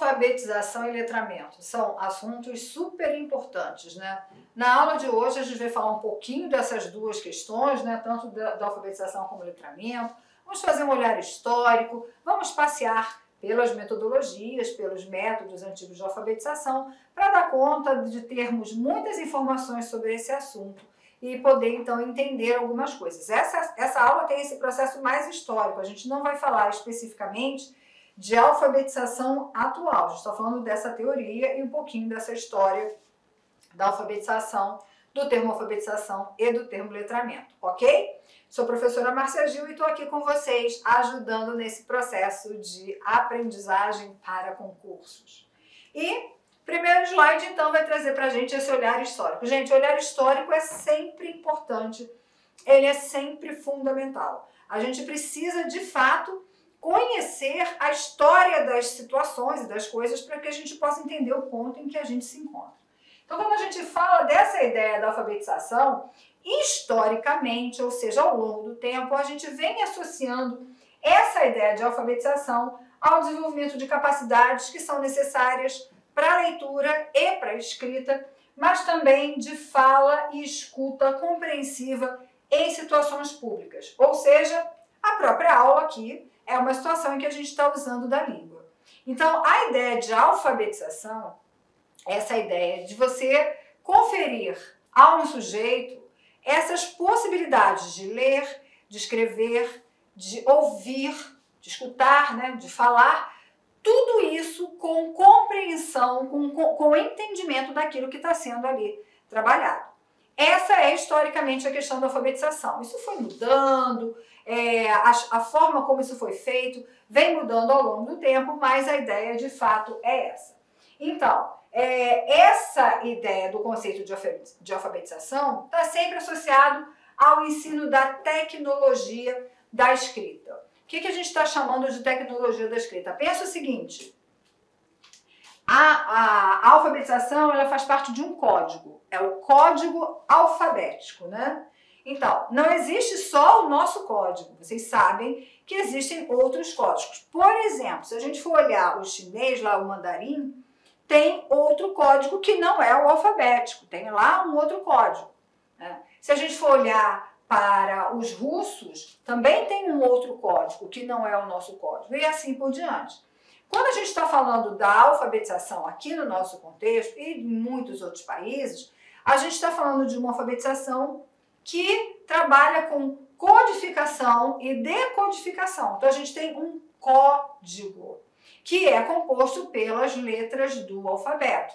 Alfabetização e letramento são assuntos super importantes, né? Na aula de hoje a gente vai falar um pouquinho dessas duas questões, né? Tanto da alfabetização como letramento. Vamos fazer um olhar histórico, vamos passear pelas metodologias, pelos métodos antigos de alfabetização, para dar conta de termos muitas informações sobre esse assunto e poder então entender algumas coisas. Essa aula tem esse processo mais histórico, a gente não vai falar especificamente de alfabetização atual, a gente está falando dessa teoria e um pouquinho dessa história da alfabetização, do termo alfabetização e do termo letramento, ok? Sou a professora Márcia Gil e estou aqui com vocês ajudando nesse processo de aprendizagem para concursos. E o primeiro slide então vai trazer para a gente esse olhar histórico. Gente, o olhar histórico é sempre importante, ele é sempre fundamental. A gente precisa de fato conhecer a história das situações e das coisas para que a gente possa entender o ponto em que a gente se encontra. Então, quando a gente fala dessa ideia da alfabetização, historicamente, ou seja, ao longo do tempo, a gente vem associando essa ideia de alfabetização ao desenvolvimento de capacidades que são necessárias para a leitura e para a escrita, mas também de fala e escuta compreensiva em situações públicas. Ou seja, a própria aula aqui é uma situação em que a gente está usando da língua. Então, a ideia de alfabetização, essa ideia de você conferir a um sujeito essas possibilidades de ler, de escrever, de ouvir, de escutar, né, de falar, tudo isso com compreensão, com entendimento daquilo que está sendo ali trabalhado. Essa é historicamente a questão da alfabetização. Isso foi mudando, a forma como isso foi feito vem mudando ao longo do tempo, mas a ideia de fato é essa. Então, essa ideia do conceito de alfabetização está sempre associado ao ensino da tecnologia da escrita. O que a gente está chamando de tecnologia da escrita? Pensa o seguinte, a alfabetização ela faz parte de um código, é o código alfabético, né? Então, não existe só o nosso código, vocês sabem que existem outros códigos. Por exemplo, se a gente for olhar o chinês, lá o mandarim, tem outro código que não é o alfabético, tem lá um outro código, né? Se a gente for olhar para os russos, também tem um outro código que não é o nosso código, e assim por diante. Quando a gente está falando da alfabetização aqui no nosso contexto e em muitos outros países, a gente está falando de uma alfabetização que trabalha com codificação e decodificação. Então a gente tem um código que é composto pelas letras do alfabeto.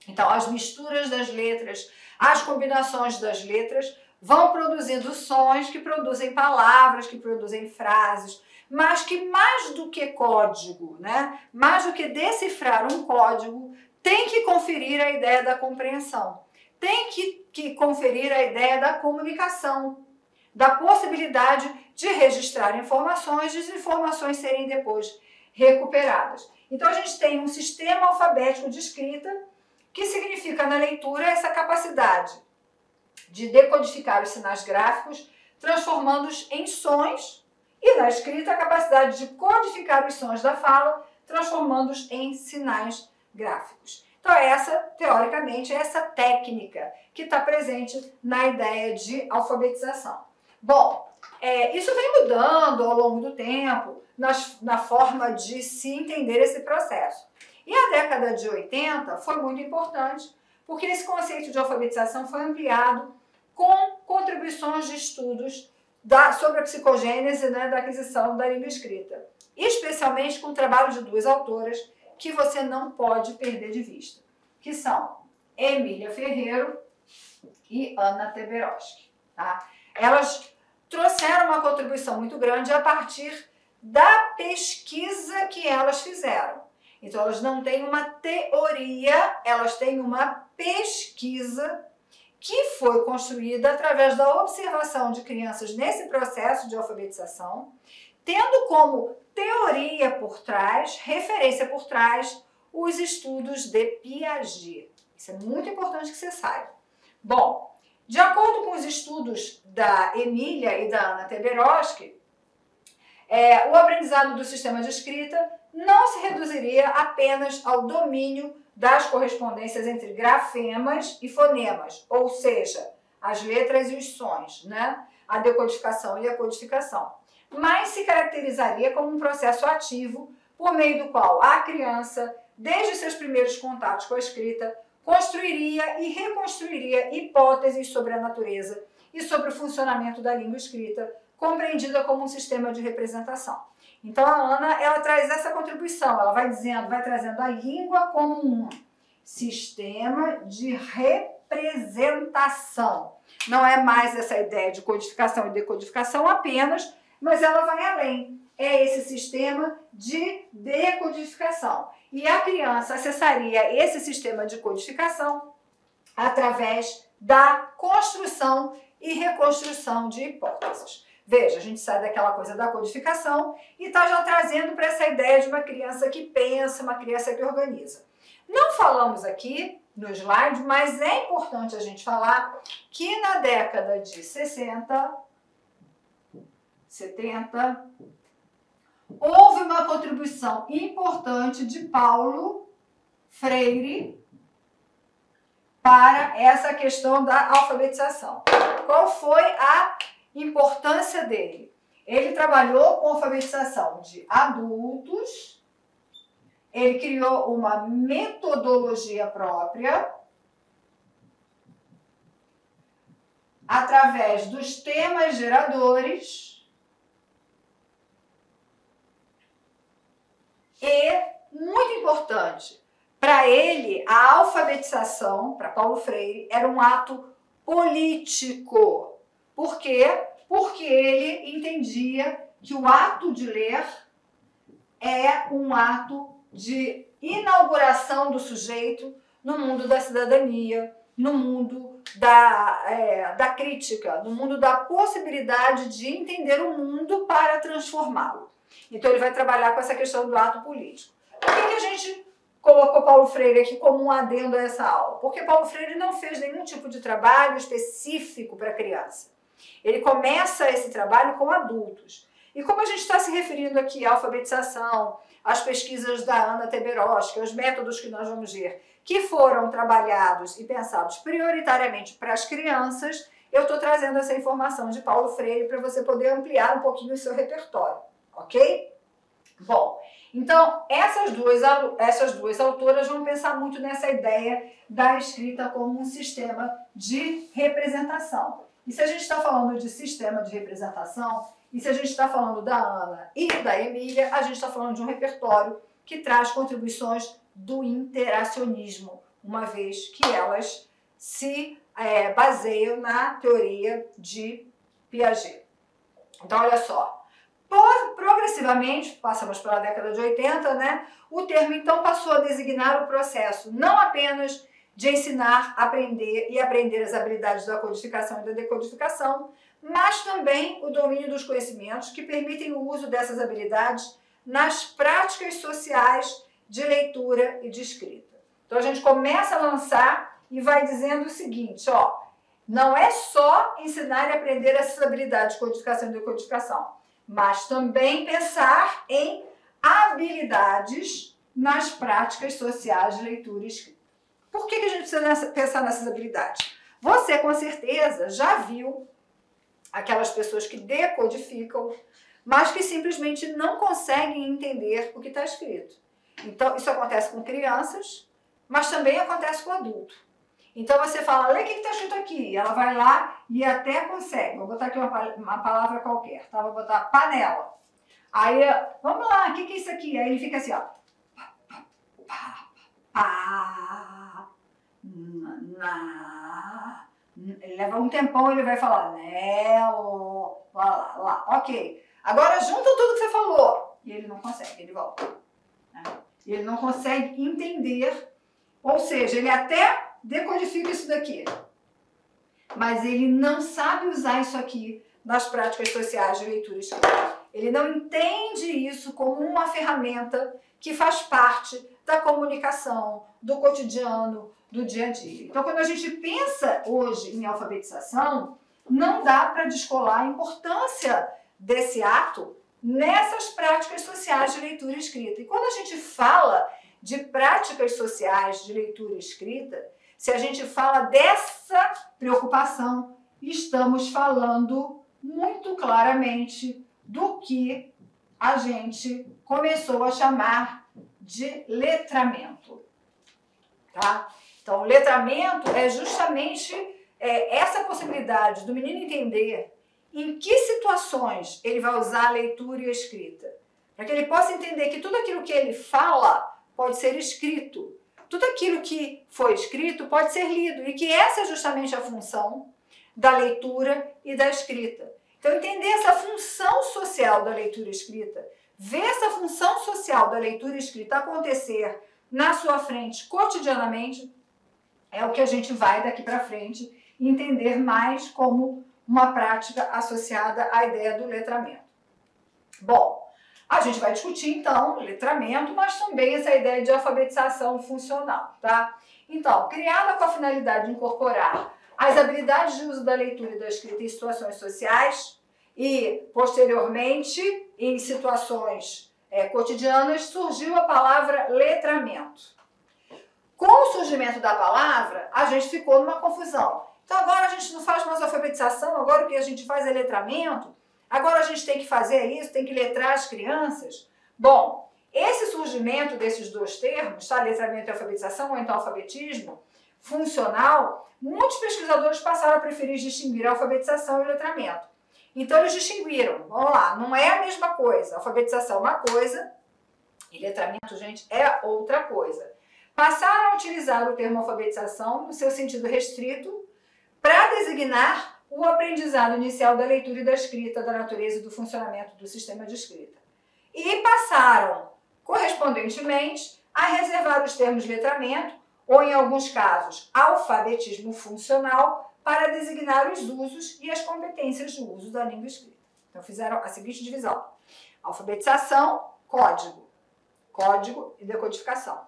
Então, as misturas das letras, as combinações das letras vão produzindo sons que produzem palavras, que produzem frases, mas que mais do que código, né? Mais do que decifrar um código, tem que conferir a ideia da compreensão, tem que conferir a ideia da comunicação, da possibilidade de registrar informações e as informações serem depois recuperadas. Então a gente tem um sistema alfabético de escrita que significa na leitura essa capacidade de decodificar os sinais gráficos, transformando-os em sons, e na escrita a capacidade de codificar os sons da fala, transformando-os em sinais gráficos. Então essa, teoricamente, é essa técnica que está presente na ideia de alfabetização. Bom, isso vem mudando ao longo do tempo, na forma de se entender esse processo. E a década de 80 foi muito importante, porque esse conceito de alfabetização foi ampliado com contribuições de estudos sobre a psicogênese, né, da aquisição da língua escrita. Especialmente com o trabalho de duas autoras que você não pode perder de vista, que são Emília Ferreiro e Anna Teberoski. Tá? Elas trouxeram uma contribuição muito grande a partir da pesquisa que elas fizeram. Então, elas não têm uma teoria, elas têm uma pesquisa que foi construída através da observação de crianças nesse processo de alfabetização, tendo como teoria por trás, referência por trás, os estudos de Piaget. Isso é muito importante que você saiba. Bom, de acordo com os estudos da Emília e da Anna Teberoski, o aprendizado do sistema de escrita não se reduziria apenas ao domínio das correspondências entre grafemas e fonemas, ou seja, as letras e os sons, né? A decodificação e a codificação, mas se caracterizaria como um processo ativo por meio do qual a criança, desde seus primeiros contatos com a escrita, construiria e reconstruiria hipóteses sobre a natureza e sobre o funcionamento da língua escrita, compreendida como um sistema de representação. Então a Ana, ela traz essa contribuição, ela vai dizendo, vai trazendo a língua como um sistema de representação. Não é mais essa ideia de codificação e decodificação apenas, mas ela vai além. É esse sistema de decodificação. E a criança acessaria esse sistema de codificação através da construção e reconstrução de hipóteses. Veja, a gente sai daquela coisa da codificação e está já trazendo para essa ideia de uma criança que pensa, uma criança que organiza. Não falamos aqui no slide, mas é importante a gente falar que na década de 60, 70, houve uma contribuição importante de Paulo Freire para essa questão da alfabetização. Qual foi a importância dele? Ele trabalhou com alfabetização de adultos, ele criou uma metodologia própria através dos temas geradores e, muito importante, para ele, a alfabetização, para Paulo Freire, era um ato político. Por quê? Porque ele entendia que o ato de ler é um ato de inauguração do sujeito no mundo da cidadania, no mundo da crítica, no mundo da possibilidade de entender o mundo para transformá-lo. Então ele vai trabalhar com essa questão do ato político. Por que a gente colocou Paulo Freire aqui como um adendo a essa aula? Porque Paulo Freire não fez nenhum tipo de trabalho específico para criança. Ele começa esse trabalho com adultos. E como a gente está se referindo aqui à alfabetização, às pesquisas da Anna Teberoski, aos métodos que nós vamos ver, que foram trabalhados e pensados prioritariamente para as crianças, eu estou trazendo essa informação de Paulo Freire para você poder ampliar um pouquinho o seu repertório, ok? Bom, então essas duas autoras vão pensar muito nessa ideia da escrita como um sistema de representação. E se a gente está falando de sistema de representação, e se a gente está falando da Ana e da Emília, a gente está falando de um repertório que traz contribuições do interacionismo, uma vez que elas se baseiam na teoria de Piaget. Então, olha só, progressivamente, passamos pela década de 80, né? O termo então passou a designar o processo não apenas de ensinar, aprender e aprender as habilidades da codificação e da decodificação, mas também o domínio dos conhecimentos que permitem o uso dessas habilidades nas práticas sociais de leitura e de escrita. Então a gente começa a lançar e vai dizendo o seguinte, ó, não é só ensinar e aprender essas habilidades de codificação e decodificação, mas também pensar em habilidades nas práticas sociais de leitura e escrita. Por que a gente precisa pensar nessas habilidades? Você, com certeza, já viu aquelas pessoas que decodificam, mas que simplesmente não conseguem entender o que está escrito. Então, isso acontece com crianças, mas também acontece com adulto. Então, você fala, lê o que está escrito aqui. Ela vai lá e até consegue. Vou botar aqui uma palavra qualquer, tá? Vou botar panela. Aí, vamos lá, o que é isso aqui? Aí ele fica assim, ó. Ele leva um tempão, ele vai falar, lá, ok. Agora junta tudo que você falou. E ele não consegue, ele volta. Né? E ele não consegue entender, ou seja, ele até decodifica isso daqui, mas ele não sabe usar isso aqui nas práticas sociais de leitura e escrita. Ele não entende isso como uma ferramenta que faz parte da comunicação, do cotidiano, do dia a dia. Então, quando a gente pensa hoje em alfabetização, não dá para descolar a importância desse ato nessas práticas sociais de leitura e escrita. E quando a gente fala de práticas sociais de leitura e escrita, se a gente fala dessa preocupação, estamos falando muito claramente do que a gente começou a chamar de letramento, tá? Então, letramento é justamente essa possibilidade do menino entender em que situações ele vai usar a leitura e a escrita, para que ele possa entender que tudo aquilo que ele fala pode ser escrito, tudo aquilo que foi escrito pode ser lido, e que essa é justamente a função da leitura e da escrita. Então, entender essa função social da leitura e escrita, ver essa função social da leitura e escrita acontecer na sua frente cotidianamente, é o que a gente vai daqui para frente entender mais como uma prática associada à ideia do letramento. Bom, a gente vai discutir então letramento, mas também essa ideia de alfabetização funcional, tá? Então, criada com a finalidade de incorporar as habilidades de uso da leitura e da escrita em situações sociais e, posteriormente, em situações cotidianas, surgiu a palavra letramento. Com o surgimento da palavra, a gente ficou numa confusão. Então agora a gente não faz mais alfabetização, agora o que a gente faz é letramento, agora a gente tem que fazer isso, tem que letrar as crianças. Bom, esse surgimento desses dois termos, tá? Letramento e alfabetização, ou então alfabetismo funcional, muitos pesquisadores passaram a preferir distinguir a alfabetização e o letramento. Então eles distinguiram, vamos lá, não é a mesma coisa, alfabetização é uma coisa e letramento, gente, é outra coisa. Passaram a utilizar o termo alfabetização no seu sentido restrito para designar o aprendizado inicial da leitura e da escrita, da natureza e do funcionamento do sistema de escrita. E passaram, correspondentemente, a reservar os termos letramento, ou em alguns casos, alfabetismo funcional, para designar os usos e as competências de uso da língua escrita. Então fizeram a seguinte divisão: alfabetização, código, código e decodificação.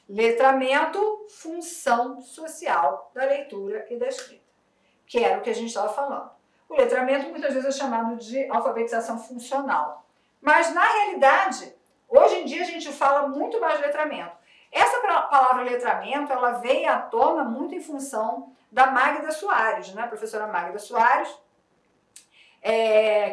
Letramento, função social da leitura e da escrita, que era o que a gente estava falando. O letramento muitas vezes é chamado de alfabetização funcional, mas na realidade, hoje em dia a gente fala muito mais de letramento. Essa palavra letramento, ela veio à tona muito em função da Magda Soares, né? A professora Magda Soares,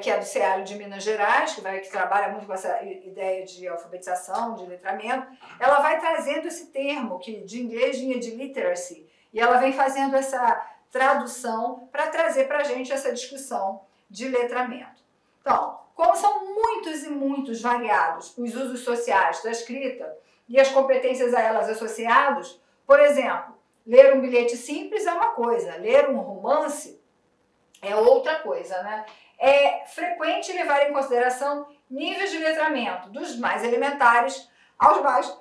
que é do CEALH de Minas Gerais, que trabalha muito com essa ideia de alfabetização, de letramento. Ela vai trazendo esse termo, que de inglês vinha de literacy, e ela vem fazendo essa tradução para trazer para a gente essa discussão de letramento. Então, como são muitos e muitos variados os usos sociais da escrita e as competências a elas associados, por exemplo, ler um bilhete simples é uma coisa, ler um romance é outra coisa, né? É frequente levar em consideração níveis de letramento, dos mais elementares aos mais...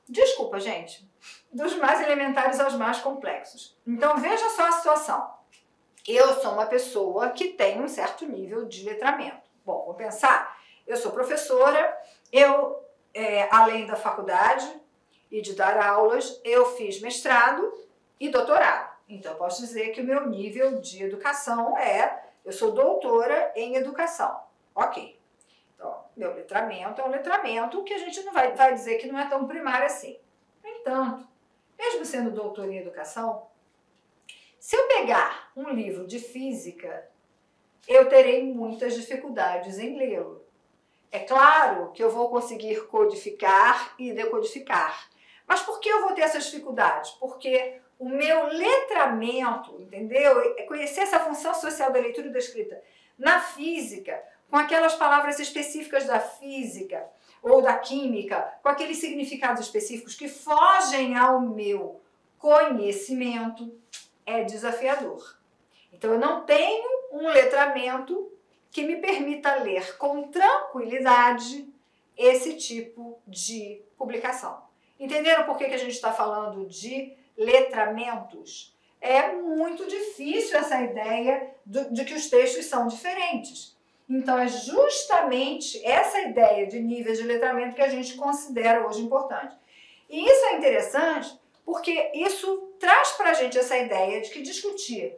Desculpa, gente. Dos mais elementares aos mais complexos. Então, veja só a situação. Eu sou uma pessoa que tem um certo nível de letramento. Bom, vou pensar. Eu sou professora, além da faculdade e de dar aulas, eu fiz mestrado e doutorado. Então, eu posso dizer que o meu nível de educação eu sou doutora em educação. Ok. Então, meu letramento é um letramento que a gente não vai dizer que não é tão primário assim. No entanto, mesmo sendo doutora em educação, se eu pegar um livro de física, eu terei muitas dificuldades em lê-lo. É claro que eu vou conseguir codificar e decodificar. Mas por que eu vou ter essas dificuldades? Porque o meu letramento, entendeu? É conhecer essa função social da leitura e da escrita na física, com aquelas palavras específicas da física ou da química, com aqueles significados específicos que fogem ao meu conhecimento, é desafiador. Então, eu não tenho um letramento que me permita ler com tranquilidade esse tipo de publicação. Entenderam por que a gente está falando de letramentos? É muito difícil essa ideia de que os textos são diferentes. Então, é justamente essa ideia de níveis de letramento que a gente considera hoje importante. E isso é interessante porque isso traz para a gente essa ideia de que discutir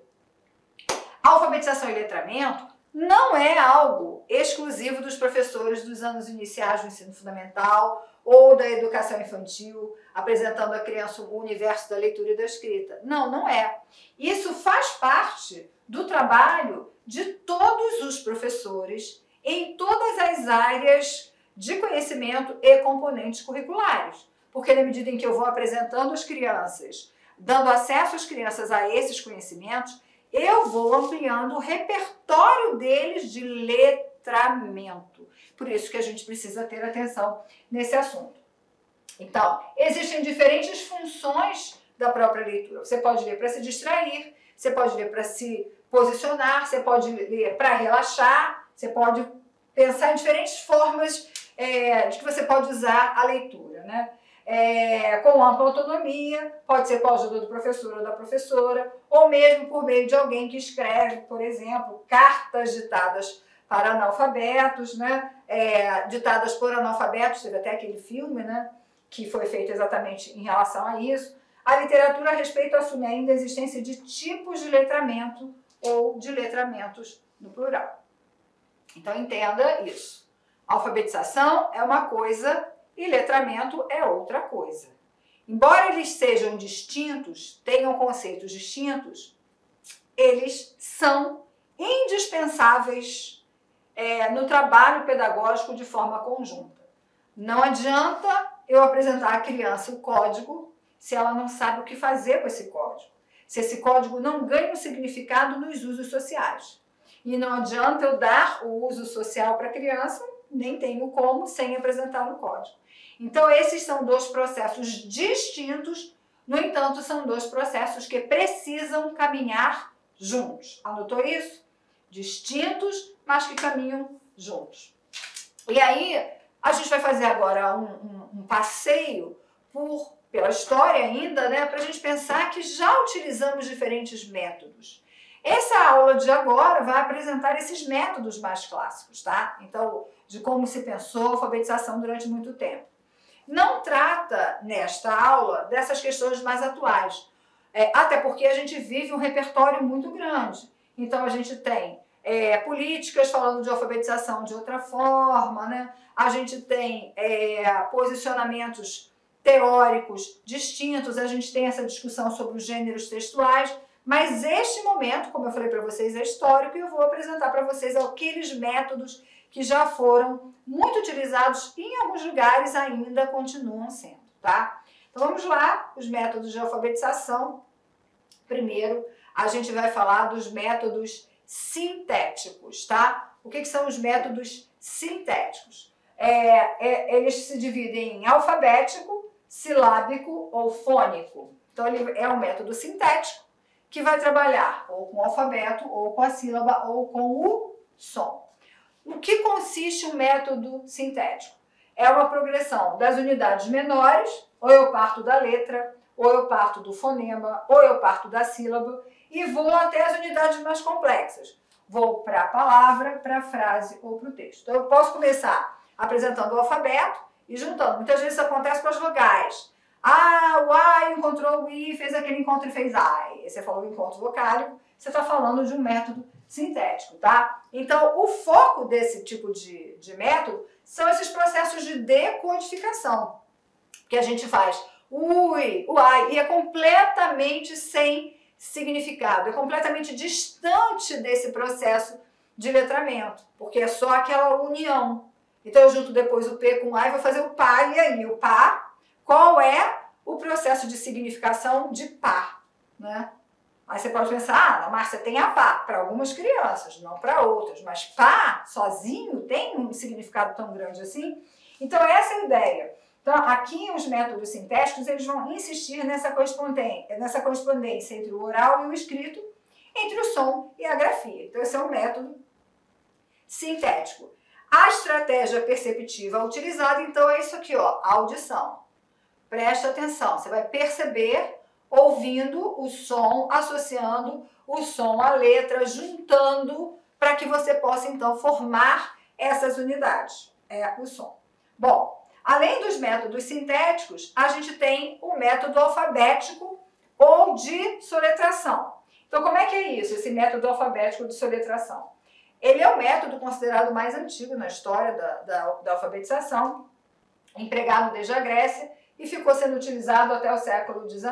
alfabetização e letramento não é algo exclusivo dos professores dos anos iniciais do ensino fundamental ou da educação infantil, apresentando à criança o universo da leitura e da escrita. Não, não é. Isso faz parte do trabalho de todos os professores em todas as áreas de conhecimento e componentes curriculares. Porque na medida em que eu vou apresentando às crianças, dando acesso às crianças a esses conhecimentos, eu vou ampliando o repertório deles de letramento. Por isso que a gente precisa ter atenção nesse assunto. Então, existem diferentes funções da própria leitura. Você pode ler para se distrair, você pode ler para se posicionar, você pode ler para relaxar, você pode pensar em diferentes formas de que você pode usar a leitura, né? Com ampla autonomia, pode ser com a ajuda do professor ou da professora, ou mesmo por meio de alguém que escreve, por exemplo, cartas ditadas para analfabetos, né? Ditadas por analfabetos, teve até aquele filme, né? Que foi feito exatamente em relação a isso. A literatura a respeito assume ainda a existência de tipos de letramento ou de letramentos no plural. Então entenda isso. Alfabetização é uma coisa e letramento é outra coisa. Embora eles sejam distintos, tenham conceitos distintos, eles são indispensáveis no trabalho pedagógico de forma conjunta. Não adianta eu apresentar à criança o código se ela não sabe o que fazer com esse código. Se esse código não ganha um significado nos usos sociais. E não adianta eu dar o uso social para a criança, nem tenho como, sem apresentar o código. Então, esses são dois processos distintos, no entanto, são dois processos que precisam caminhar juntos. Anotou isso? Distintos, mas que caminham juntos. E aí, a gente vai fazer agora um passeio pela história ainda, né, para a gente pensar que já utilizamos diferentes métodos. Essa aula de agora vai apresentar esses métodos mais clássicos, tá? Então, de como se pensou a alfabetização durante muito tempo. Não trata, nesta aula, dessas questões mais atuais, até porque a gente vive um repertório muito grande. Então, a gente tem políticas falando de alfabetização de outra forma, né? A gente tem posicionamentos teóricos distintos, a gente tem essa discussão sobre os gêneros textuais, mas este momento, como eu falei para vocês, é histórico e eu vou apresentar para vocês aqueles métodos que já foram muito utilizados e em alguns lugares ainda continuam sendo, tá? Então vamos lá, os métodos de alfabetização. Primeiro, a gente vai falar dos métodos sintéticos, tá? O que são os métodos sintéticos? Eles se dividem em alfabético, silábico ou fônico. Então ele é um método sintético que vai trabalhar ou com o alfabeto, ou com a sílaba, ou com o som. No que consiste um método sintético? É uma progressão das unidades menores, ou eu parto da letra, ou eu parto do fonema, ou eu parto da sílaba, e vou até as unidades mais complexas. Vou para a palavra, para a frase ou para o texto. Então eu posso começar apresentando o alfabeto e juntando. Muitas vezes isso acontece com as vogais. O A encontrou o I, fez aquele encontro e fez I. Você falou encontro vocálico, você está falando de um método sintético, tá? Então, o foco desse tipo de método são esses processos de decodificação, que a gente faz o I, o ai, e é completamente sem significado, é completamente distante desse processo de letramento, porque é só aquela união. Então, eu junto depois o P com o A e vou fazer o pá e aí. O pá, qual é o processo de significação de pá, né? Aí você pode pensar, Márcia, tem a pá para algumas crianças, não para outras, mas pá, sozinho, tem um significado tão grande assim? Então, essa é a ideia. Então, aqui os métodos sintéticos, eles vão insistir nessa correspondência entre o oral e o escrito, entre o som e a grafia. Então, esse é um método sintético. A estratégia perceptiva utilizada, então, é isso aqui, ó, a audição. Presta atenção, você vai perceber ouvindo o som, associando o som à letra, juntando para que você possa, então, formar essas unidades. É o som. Bom, além dos métodos sintéticos, a gente tem o método alfabético ou de soletração. Então, como é que é isso, esse método alfabético de soletração? Ele é o método considerado mais antigo na história da alfabetização, empregado desde a Grécia e ficou sendo utilizado até o século XIX,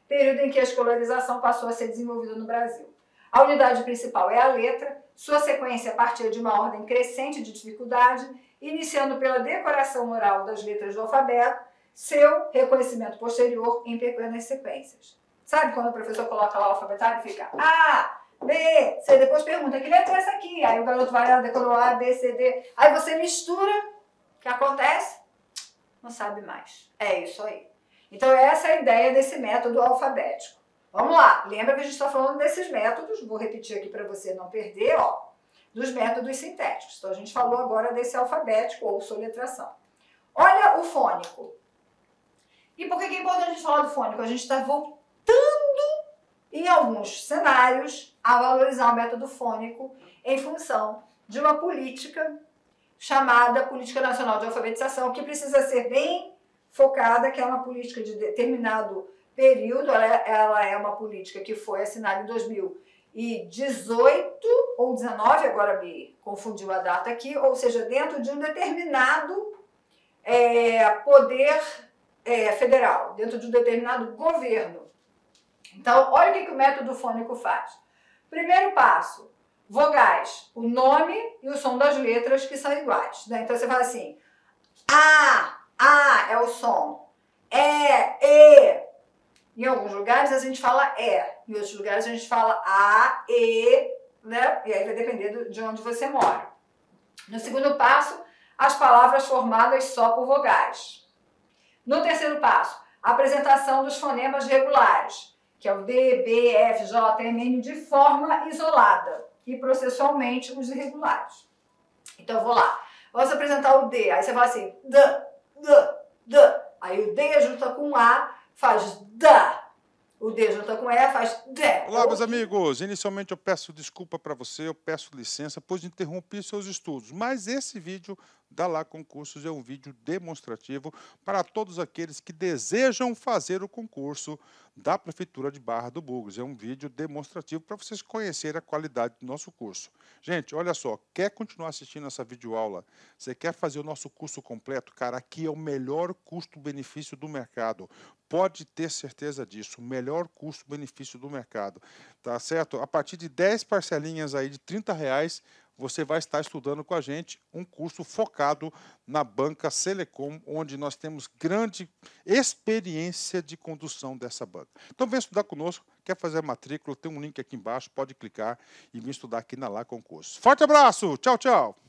período em que a escolarização passou a ser desenvolvida no Brasil. A unidade principal é a letra, sua sequência partia de uma ordem crescente de dificuldade, iniciando pela decoração oral das letras do alfabeto, seu reconhecimento posterior em pequenas sequências. Sabe quando o professor coloca lá o alfabetário e fica A, B, C, depois pergunta, que letra é essa aqui? Aí o garoto vai lá, decorou A, B, C, D, aí você mistura, o que acontece? Não sabe mais. É isso aí. Então essa é a ideia desse método alfabético. Vamos lá, lembra que a gente está falando desses métodos, vou repetir aqui para você não perder, ó, dos métodos sintéticos. Então a gente falou agora desse alfabético ou soletração. Olha o fônico. E por que é importante a gente falar do fônico? A gente está voltando, em alguns cenários, a valorizar o método fônico em função de uma política chamada Política Nacional de Alfabetização, que precisa ser bem focada, que é uma política de determinado período, ela é uma política que foi assinada em 2018 ou 19, agora me confundiu a data aqui, ou seja, dentro de um determinado poder federal, dentro de um determinado governo. Então, olha o que o método fônico faz. Primeiro passo, vogais, o nome e o som das letras que são iguais. Né? Então, você fala assim, A é o som, E. Em alguns lugares a gente fala E, em outros lugares a gente fala A, E, né? E aí vai depender de onde você mora. No segundo passo, as palavras formadas só por vogais. No terceiro passo, a apresentação dos fonemas regulares, que é o D, B, F, J, M, N, de forma isolada e processualmente os irregulares. Então eu vou lá, vamos apresentar o D, aí você fala assim, D. Aí o D junta com A, faz D. O D junta com E, faz D. Olá, meus amigos. Inicialmente eu peço desculpa para você, eu peço licença, pois interrompi seus estudos. Mas esse vídeo da Lá Concursos é um vídeo demonstrativo para todos aqueles que desejam fazer o concurso da Prefeitura de Barra do Bugres. É um vídeo demonstrativo para vocês conhecerem a qualidade do nosso curso. Gente, olha só, quer continuar assistindo essa videoaula? Você quer fazer o nosso curso completo? Cara, aqui é o melhor custo-benefício do mercado. Pode ter certeza disso, o melhor custo-benefício do mercado, tá certo? A partir de 10 parcelinhas aí de R$30, você vai estar estudando com a gente um curso focado na banca Selecom, onde nós temos grande experiência de condução dessa banca. Então vem estudar conosco, quer fazer a matrícula, tem um link aqui embaixo, pode clicar e vir estudar aqui na Lá Concursos. Forte abraço, tchau, tchau!